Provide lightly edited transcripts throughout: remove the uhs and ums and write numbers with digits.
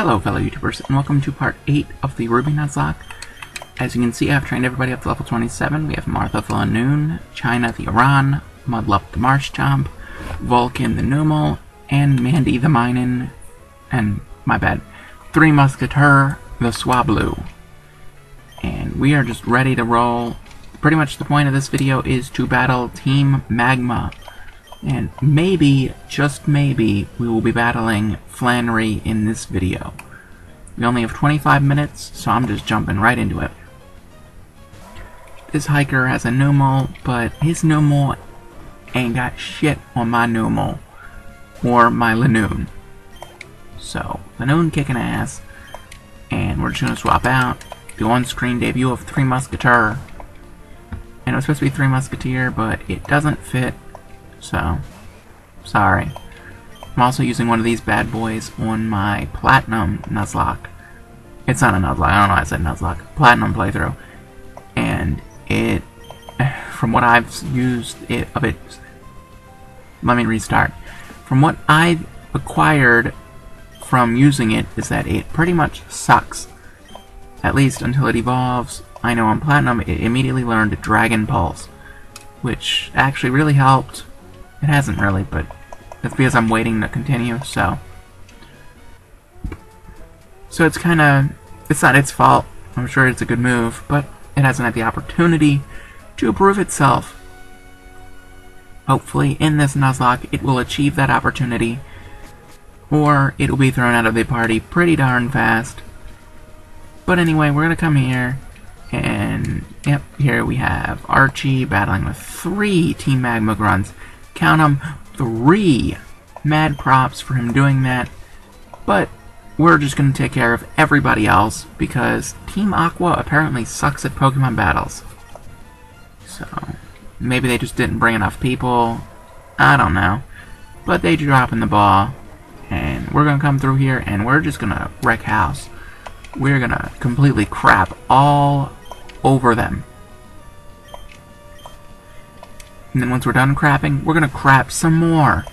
Hello fellow YouTubers, and welcome to part 8 of the Ruby Nuzlocke. As you can see, I've trained everybody up to level 27. We have Martha the Lanoon, China the Iran, Mudlup the Marshtomp, Vulcan the Numal, and Mandy the Minin, and, my bad, Three Musketeer the Swablu. And we are just ready to roll. Pretty much the point of this video is to battle Team Magma. And maybe, just maybe, we will be battling Flannery in this video. We only have 25 minutes, so I'm just jumping right into it. This hiker has a Numal, but his Numal ain't got shit on my Numal, or my Lanoon. So, Lanoon kicking ass, and we're just gonna swap out the on-screen debut of Three Musketeer. And it was supposed to be Three Musketeer, but it doesn't fit. So, sorry. I'm also using one of these bad boys on my Platinum Nuzlocke. It's not a Nuzlocke, I don't know why I said Nuzlocke. Platinum playthrough. And it, from what I've used it, let me restart. From what I've acquired from using it is that it pretty much sucks. At least until it evolves. I know on Platinum it immediately learned Dragon Pulse, which actually really helped. It hasn't really, but that's because I'm waiting to continue, so it's kinda, it's not its fault. I'm sure it's a good move, but it hasn't had the opportunity to prove itself. Hopefully, in this Nuzlocke, it will achieve that opportunity, or it will be thrown out of the party pretty darn fast. But anyway, we're gonna come here, and yep, here we have Archie battling with 3 Team Magma grunts. Count them, 3 mad props for him doing that. But we're just going to take care of everybody else because Team Aqua apparently sucks at Pokemon battles. So maybe they just didn't bring enough people. I don't know. But they dropping the ball. And we're going to come through here and we're just going to wreck house. We're going to completely crap all over them. And then once we're done crapping, we're gonna crap some more.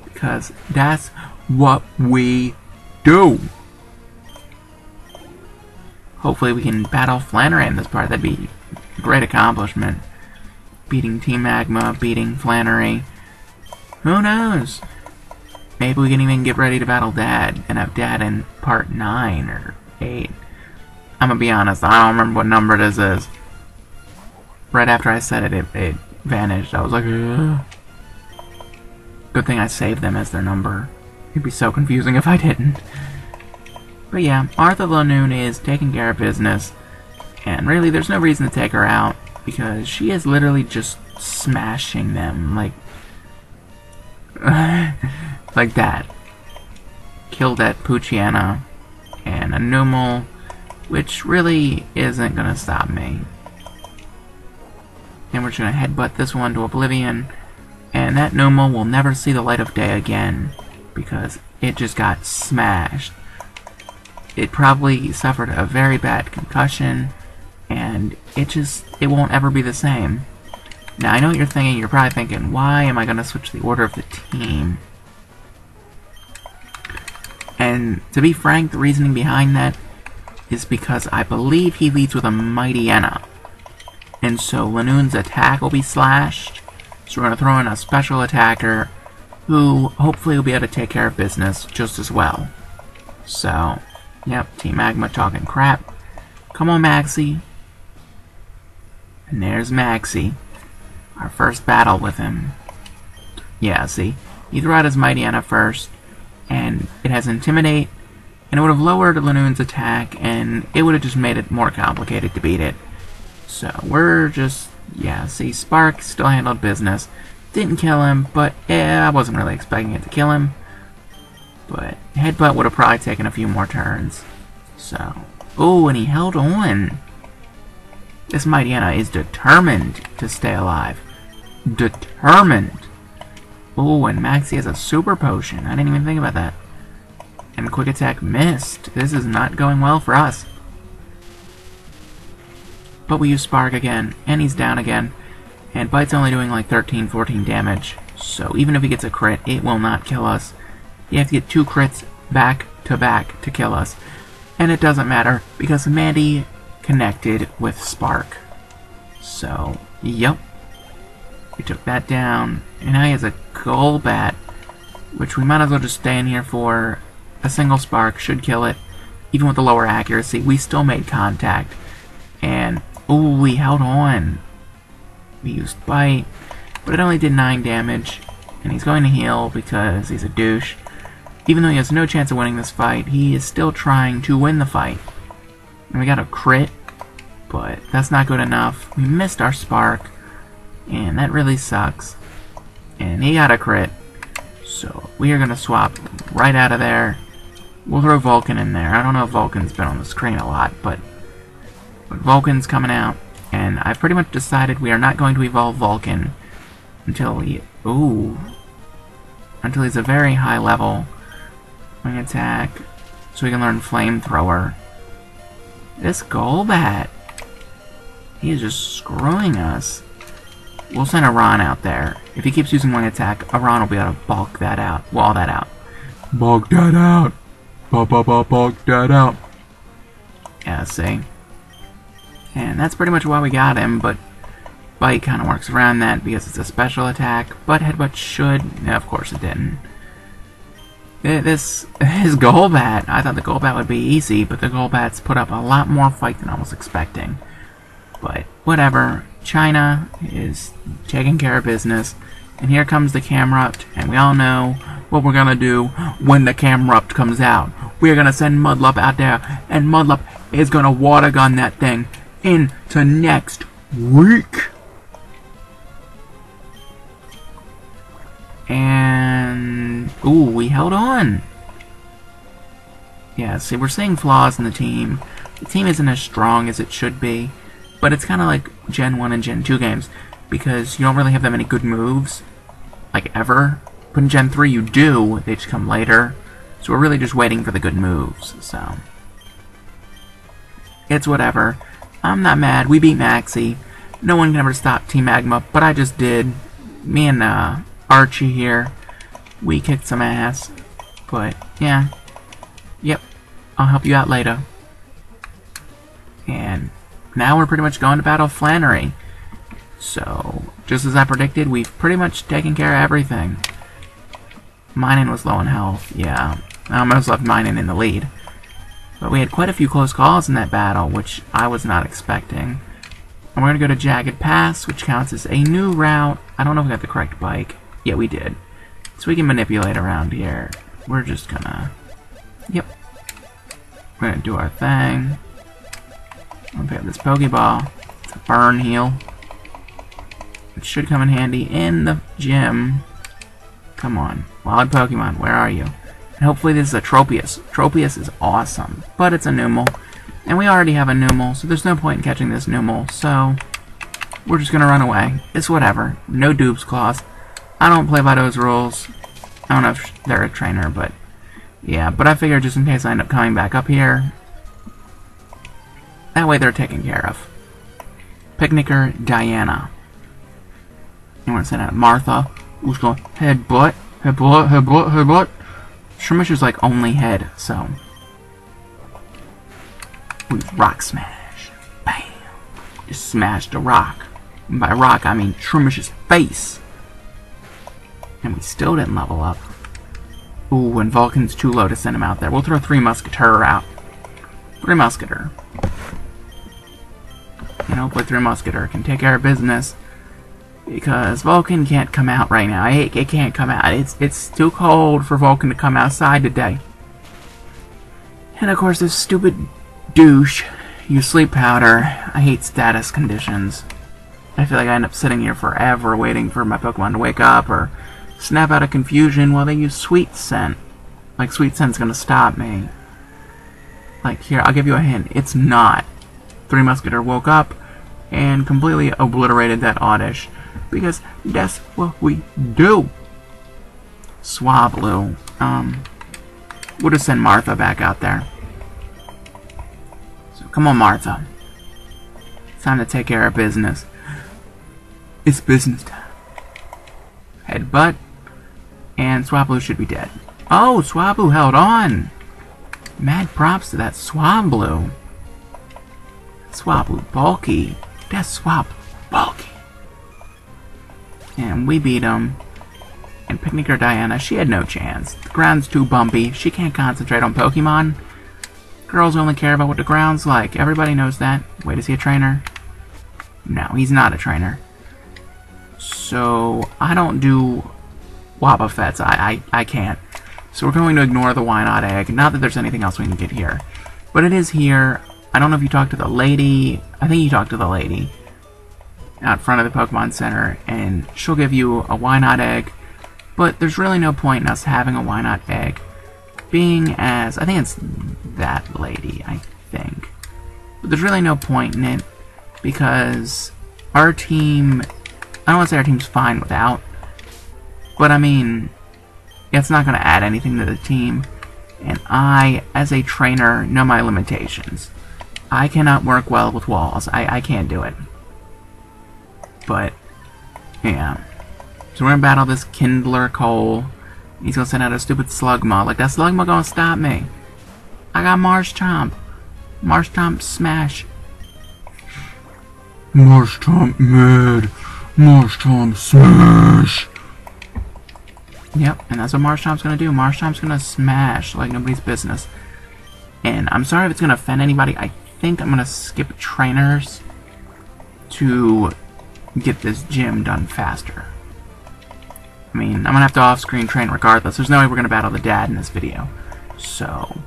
Because that's what we do. Hopefully we can battle Flannery in this part. That'd be a great accomplishment. Beating Team Magma, beating Flannery. Who knows? Maybe we can even get ready to battle Dad and have Dad in part 9 or 8. I'm gonna be honest, I don't remember what number this is. Right after I said it vanished. I was like, ugh. Good thing I saved them as their number. It'd be so confusing if I didn't. But yeah, Martha Lanoon is taking care of business. And really, there's no reason to take her out. Because she is literally just smashing them. Like like that. Killed that Poochyena. And a Numal. Which really isn't gonna stop me. And we're just going to headbutt this one to oblivion. And that Numal will never see the light of day again. Because it just got smashed. It probably suffered a very bad concussion. And it won't ever be the same. Now I know what you're thinking. You're probably thinking, why am I going to switch the order of the team? And to be frank, the reasoning behind that is because I believe he leads with a Mightyena. And so Lanoon's attack will be slashed. So we're going to throw in a special attacker who hopefully will be able to take care of business just as well. So, yep, Team Magma talking crap. Come on, Maxie. And there's Maxie. Our first battle with him. Yeah, see? He threw out his Mightyena first. And it has Intimidate. And it would have lowered Lanoon's attack. And it would have just made it more complicated to beat it. So, we're just, yeah, see, Spark still handled business. Didn't kill him, but I wasn't really expecting it to kill him. But Headbutt would have probably taken a few more turns. So, oh, and he held on. This Mightyena is determined to stay alive. Determined. Oh, and Maxie has a super potion. I didn't even think about that. And Quick Attack missed. This is not going well for us. But we use Spark again, and he's down again. And Bite's only doing like 13-14 damage. So even if he gets a crit, it will not kill us. You have to get 2 crits back to back to kill us. And it doesn't matter, because Mandy connected with Spark. So, yep. We took that down, and now he has a Golbat, which we might as well just stay in here for. A single Spark should kill it. Even with the lower accuracy, we still made contact. And, ooh, we held on. We used Bite, but it only did 9 damage. And he's going to heal because he's a douche. Even though he has no chance of winning this fight, he is still trying to win the fight. And we got a crit, but that's not good enough. We missed our Spark, and that really sucks. And he got a crit, so we are going to swap right out of there. We'll throw Vulcan in there. I don't know if Vulcan's been on the screen a lot, but Vulcan's coming out. And I've pretty much decided we are not going to evolve Vulcan until he... Ooh. Until he's a very high level. Wing attack. So we can learn Flamethrower. This Golbat. He is just screwing us. We'll send Iran out there. If he keeps using Wing attack, Iran will be able to bulk that out. Wall that out. Bulk that out. Bulk that out. Yeah, see? And that's pretty much why we got him, but Bite kind of works around that because it's a special attack, but Headbutt should... No, of course it didn't. His Golbat, I thought the Golbat would be easy, but the Golbat's put up a lot more fight than I was expecting. But whatever, China is taking care of business, and here comes the Camerupt, and we all know what we're gonna do when the Camerupt comes out. We're gonna send Mudlup out there, and Mudlup is gonna water gun that thing into next week. And ooh, we held on. Yeah, see, we're seeing flaws in the team. The team isn't as strong as it should be, but it's kind of like Gen 1 and Gen 2 games, because you don't really have that many good moves, like ever. But in Gen 3 you do, they just come later. So we're really just waiting for the good moves, so it's whatever. I'm not mad. We beat Maxie. No one can ever stop Team Magma, but I just did. Me and Archie here, we kicked some ass. But yeah, yep, I'll help you out later. And now we're pretty much going to battle Flannery. So just as I predicted, we've pretty much taken care of everything. Minen was low on health. Yeah, I almost left Minen in the lead. But we had quite a few close calls in that battle, which I was not expecting. And we're going to go to Jagged Pass, which counts as a new route. I don't know if we got the correct bike. Yeah, we did. So we can manipulate around here. We're just gonna... Yep. We're gonna do our thing. I'm gonna pick up this Pokeball. It's a burn heal. It should come in handy in the gym. Come on. Wild Pokemon, where are you? And hopefully this is a Tropius. Tropius is awesome, but it's a Numel. And we already have a Numel, so there's no point in catching this Numel, so we're just gonna run away. It's whatever. No dupes clause. I don't play by those rules. I don't know if they're a trainer, but yeah, but I figured just in case I end up coming back up here, that way they're taken care of. Picnicker Diana. You want to send out Martha, who's going headbutt, headbutt, headbutt, headbutt. Shroomish is like only head, so. We rock smash. Bam. Just smashed a rock. And by rock, I mean Shroomish's face. And we still didn't level up. Ooh, and Vulcan's too low to send him out there. We'll throw 3 Musketeer out. 3 Musketeer. And hopefully 3 Musketeer can take care of business. Because Vulcan can't come out right now. It can't come out. It's too cold for Vulcan to come outside today. And of course this stupid douche used sleep powder. I hate status conditions. I feel like I end up sitting here forever waiting for my Pokemon to wake up or snap out of confusion while they use Sweet Scent. Like Sweet Scent's gonna stop me. Like here, I'll give you a hint. It's not. 3 Musketeer woke up and completely obliterated that Oddish. Because that's what we do. Swablu. We'll just send Martha back out there. So come on, Martha. It's time to take care of business. It's business time. Headbutt. And Swablu should be dead. Oh, Swablu held on. Mad props to that Swablu. Swablu bulky. That Swab bulky. And we beat him. And Picnicker Diana, she had no chance. The ground's too bumpy. She can't concentrate on Pokemon. Girls only care about what the ground's like. Everybody knows that. Wait, is he a trainer? No, he's not a trainer. So, I don't do Wobbuffets. I can't. So we're going to ignore the Why Not Egg. Not that there's anything else we can get here. But it is here. I don't know if you talked to the lady. I think you talked to the lady out front of the Pokemon Center. And she'll give you a Why Not Egg. But there's really no point in us having a Why Not Egg. Being as... I think it's that lady, I think. But there's really no point in it. Because our team... I don't want to say our team's fine without. But I mean... it's not going to add anything to the team. And I, as a trainer, know my limitations. I cannot work well with walls. I can't do it. But, yeah. So we're going to battle this Kindler Cole. He's going to send out a stupid Slugma. Like, that Slugma going to stop me. I got Marshtomp. Marshtomp smash. Marshtomp mid. Marshtomp smash. Yep, and that's what Marshtomp's going to do. Marshtomp's going to smash like nobody's business. And I'm sorry if it's going to offend anybody. I think I'm going to skip trainers to get this gym done faster. I mean, I'm going to have to off-screen train regardless. There's no way we're going to battle the dad in this video. So,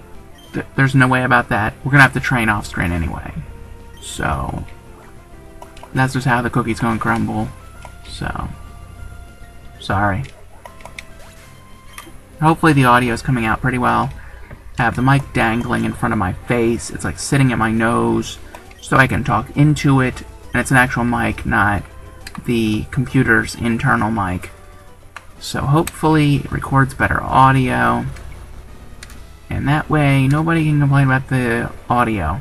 there's no way about that. We're going to have to train off-screen anyway. So, that's just how the cookie's going to crumble. So, sorry. Hopefully the audio is coming out pretty well. I have the mic dangling in front of my face. It's like sitting at my nose so I can talk into it. And it's an actual mic, not the computer's internal mic. So hopefully it records better audio. And that way nobody can complain about the audio.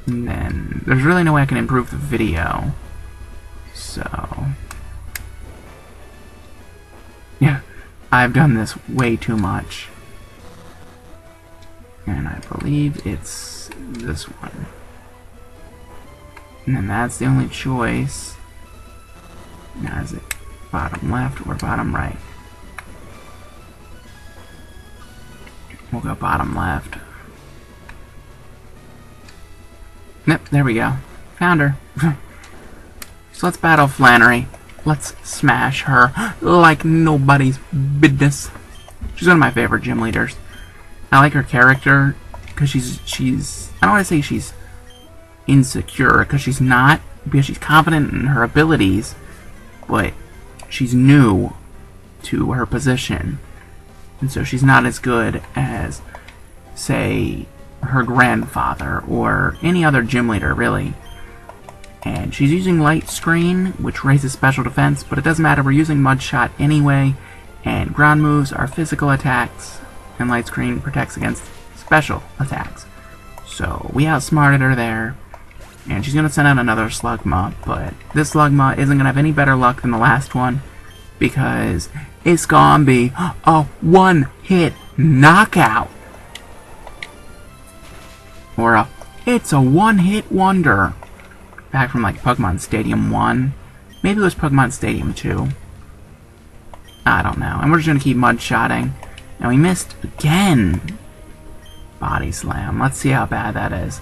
And then there's really no way I can improve the video. So... yeah. I've done this way too much. And I believe it's this one. And then that's the only choice. Now is it bottom left or bottom right? We'll go bottom left. Yep, there we go. Found her. So let's battle Flannery. Let's smash her like nobody's business. She's one of my favorite gym leaders. I like her character because she's I don't want to say she's insecure because she's not, because she's confident in her abilities, but she's new to her position, and so she's not as good as, say, her grandfather or any other gym leader, really. And she's using Light Screen, which raises special defense, but it doesn't matter, we're using Mud Shot anyway, and ground moves are physical attacks, and Light Screen protects against special attacks. So we outsmarted her there, and she's going to send out another Slugma, but this Slugma isn't going to have any better luck than the last one, because it's going to be a one-hit knockout. Or it's a one-hit wonder. Back from like Pokemon Stadium 1. Maybe it was Pokemon Stadium 2. I don't know. And we're just going to keep mud-shotting. And we missed again. Body Slam. Let's see how bad that is.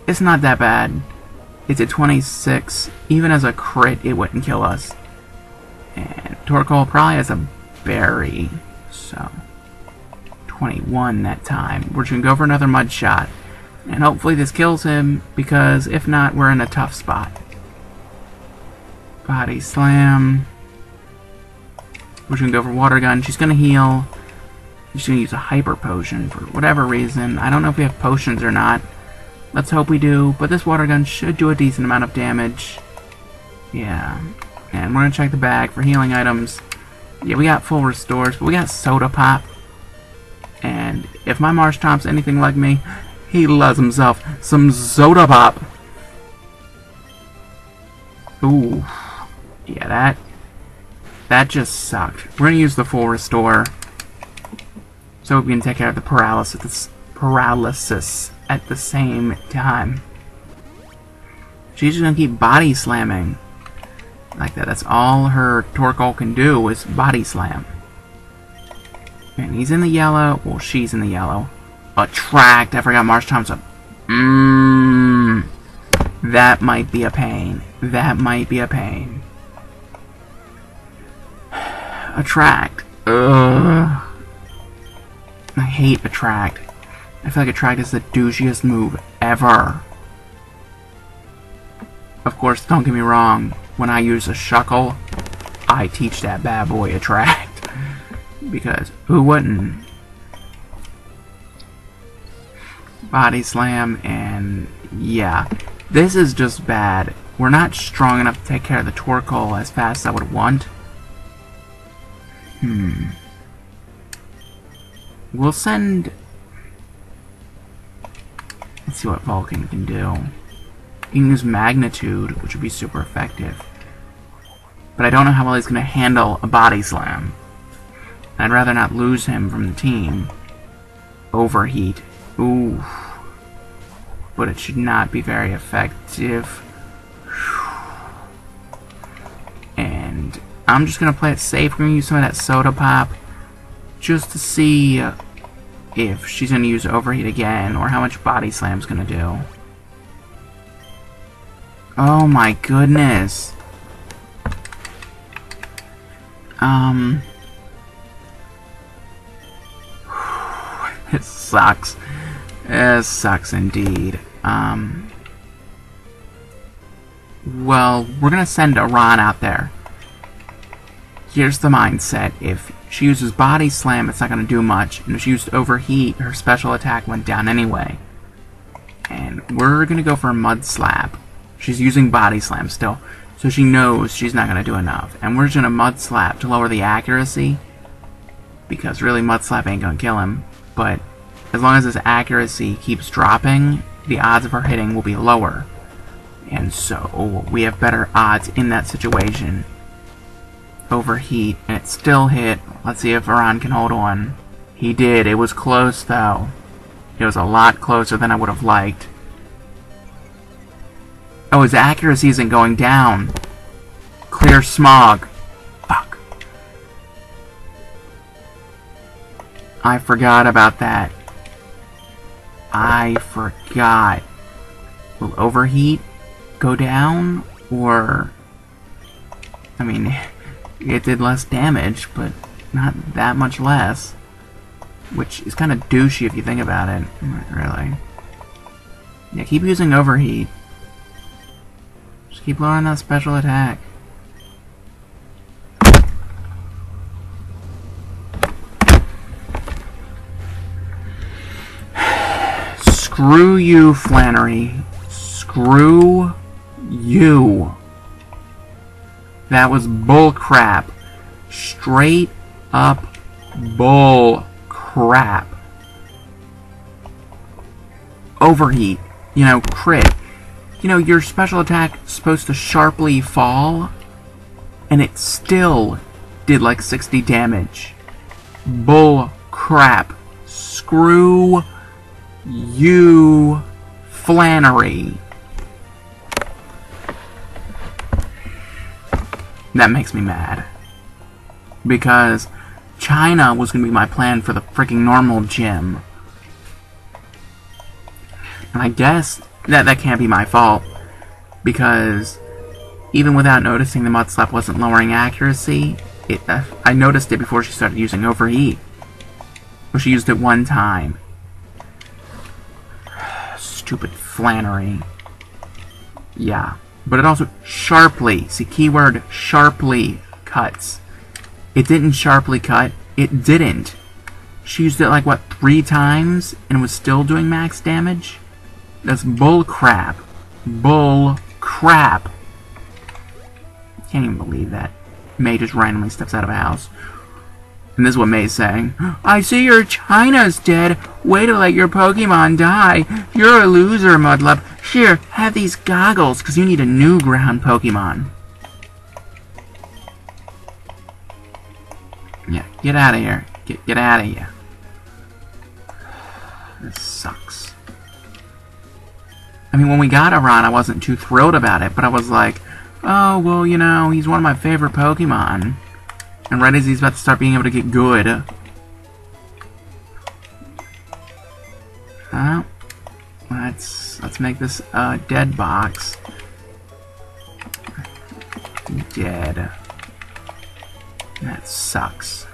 It's not that bad. It's a 26. Even as a crit, it wouldn't kill us. And Torkoal probably has a berry. So, 21 that time. We're just going to go for another mud shot. And hopefully this kills him, because if not, we're in a tough spot. Body Slam. We're going to go for Water Gun. She's going to heal. She's going to use a Hyper Potion for whatever reason. I don't know if we have potions or not. Let's hope we do. But this Water Gun should do a decent amount of damage. Yeah. And we're going to check the bag for healing items. Yeah, we got full restores, but we got Soda Pop. And if my Marshtomp's anything like me, he loves himself some Soda Pop. Ooh. Yeah, that just sucked. We're going to use the full restore so we can take care of the paralysis paralysis at the same time. She's just gonna keep body slamming like that. That's all her Torkoal can do is body slam. And he's in the yellow. Well, she's in the yellow. Attract. I forgot Marsh Thompson. That might be a pain. That might be a pain. Attract. Ugh. I hate Attract. I feel like Attract is the douchiest move ever. Of course, don't get me wrong. When I use a Shuckle, I teach that bad boy Attract. Because who wouldn't? Body slam, and yeah. This is just bad. We're not strong enough to take care of the Torkoal as fast as I would want. We'll send... Let's see what Vulcan can do. He can use Magnitude, which would be super effective. But I don't know how well he's going to handle a body slam. I'd rather not lose him from the team. Overheat. Ooh. But it should not be very effective. And I'm just going to play it safe. We're going to use some of that Soda Pop just to see if she's going to use Overheat again or how much Body Slam's going to do. Oh my goodness. It sucks. It sucks indeed. Well, we're gonna send Iran out there. Here's the mindset. If she uses Body Slam, it's not gonna do much. And if she used Overheat, her special attack went down anyway. And we're gonna go for a Mud Slap. She's using Body Slam still, so she knows she's not gonna do enough. And we're just gonna Mud Slap to lower the accuracy. Because really, Mud Slap ain't gonna kill him. But as long as his accuracy keeps dropping, the odds of her hitting will be lower. And so, we have better odds in that situation. Overheat, and it still hit. Let's see if Iran can hold on. He did. It was close, though. It was a lot closer than I would have liked. Oh, his accuracy isn't going down. Clear Smog. Fuck. I forgot about that. I forgot. Will Overheat go down? Or... I mean, it did less damage, but not that much less. Which is kind of douchey if you think about it. Not really. Yeah, keep using Overheat. Just keep lowering that special attack. Screw you, Flannery. Screw you. That was bull crap. Straight up bull crap. Overheat. You know, crit. You know, your special attack is supposed to sharply fall, and it still did like 60 damage. Bull crap. Screw you, Flannery. That makes me mad. Because China was going to be my plan for the freaking normal gym. And I guess that can't be my fault. Because even without noticing, the Mud Slap wasn't lowering accuracy. I noticed it before she started using Overheat. But she used it one time. Stupid Flannery. Yeah. But it also sharply, see, keyword sharply cuts. It didn't sharply cut. It didn't. She used it like, what, 3 times and was still doing max damage? That's bull crap. Bull crap. Can't even believe that. May just randomly steps out of a house. And this is what May's saying. I see your China's dead. Way to let your Pokemon die. You're a loser, Mudlub. Here, have these goggles, because you need a new ground Pokemon. Yeah, get out of here. Get out of here. This sucks. I mean, when we got Iran, I wasn't too thrilled about it, but I was like, oh, well, you know, he's one of my favorite Pokemon. And right as he's about to start being able to get good... let's make this a dead box. Dead. That sucks.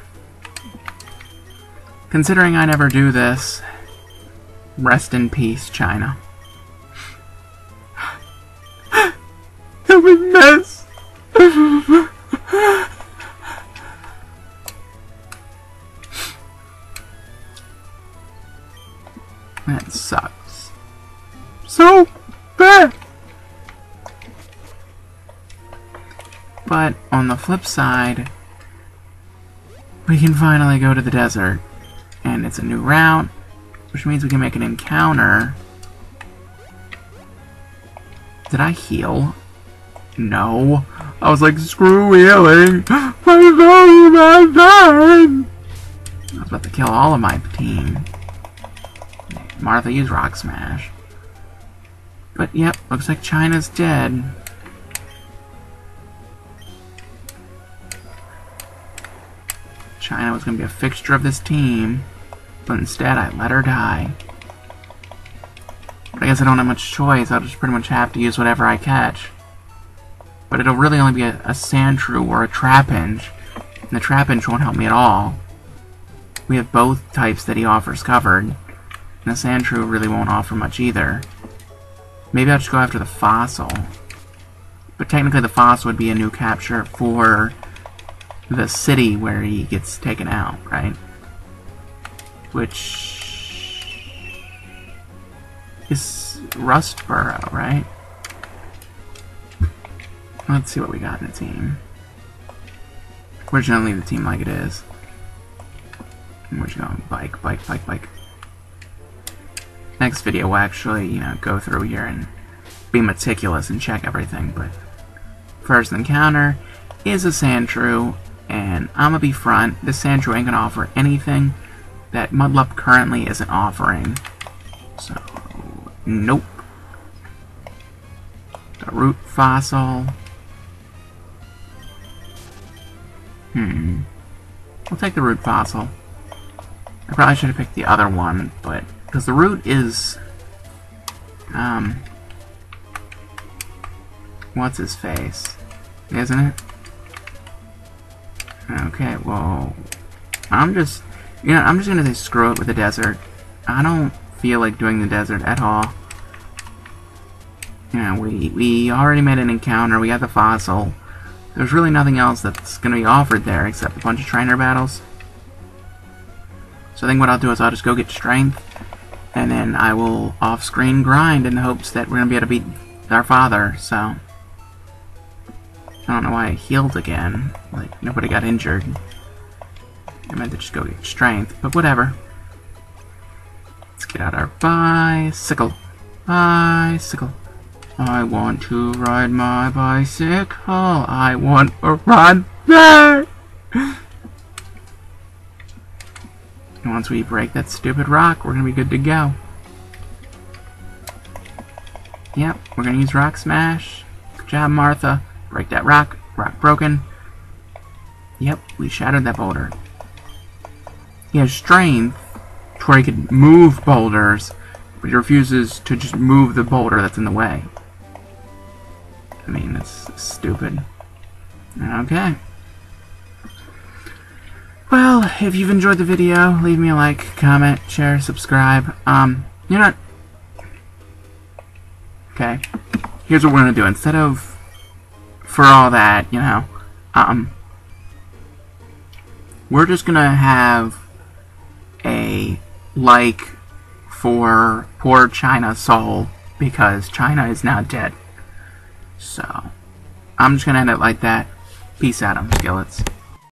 Considering I never do this, rest in peace, China. That was mess. That sucks. So bad. But on the flip side, we can finally go to the desert. And it's a new route, which means we can make an encounter. Did I heal? No. I was like, screw healing. I was about to kill all of my team. Martha used Rock Smash. But yep, looks like China's dead. China was going to be a fixture of this team, but instead I let her die. But I guess I don't have much choice. I'll just pretty much have to use whatever I catch. But it'll really only be a Sandshrew or a Trapinch, and the Trapinch won't help me at all. We have both types that he offers covered, and the Sandshrew really won't offer much either. Maybe I'll just go after the Fossil. But technically the Fossil would be a new capture for the city where he gets taken out, right? Which is Rustboro, right? Let's see what we got in the team. We're just gonna leave the team like it is. And we're just going bike, bike, bike, bike. Next video we'll actually, you know, go through here and be meticulous and check everything, but first encounter is a Sandshrew. And I'm gonna be front. This Sandshrew ain't gonna offer anything that Mudlup currently isn't offering. So, nope. The Root Fossil. We'll take the Root Fossil. I probably should have picked the other one, but because the Root is, what's his face, isn't it? Okay, well, I'm just gonna say screw it with the desert. I don't feel like doing the desert at all. You know, we already made an encounter, we got the Fossil. There's really nothing else that's gonna be offered there except a bunch of trainer battles. So I think what I'll do is I'll just go get strength, and then I will off-screen grind in the hopes that we're gonna be able to beat our father, so... I don't know why I healed again. Like, nobody got injured. I meant to just go get strength, but whatever. Let's get out our bicycle. Bicycle. I want to ride my bicycle. I want to ride back. And once we break that stupid rock, we're gonna be good to go. Yep, we're gonna use Rock Smash. Good job, Martha. Break that rock. Rock broken. Yep, we shattered that boulder. He has strength to where he can move boulders, but he refuses to just move the boulder that's in the way. I mean, that's stupid. Okay. Well, if you've enjoyed the video, leave me a like, comment, share, subscribe. You're not... Okay. Here's what we're gonna do. Instead of for all that, you know, we're just gonna have a like for poor China's soul because China is now dead. So I'm just gonna end it like that. Peace out, skillets.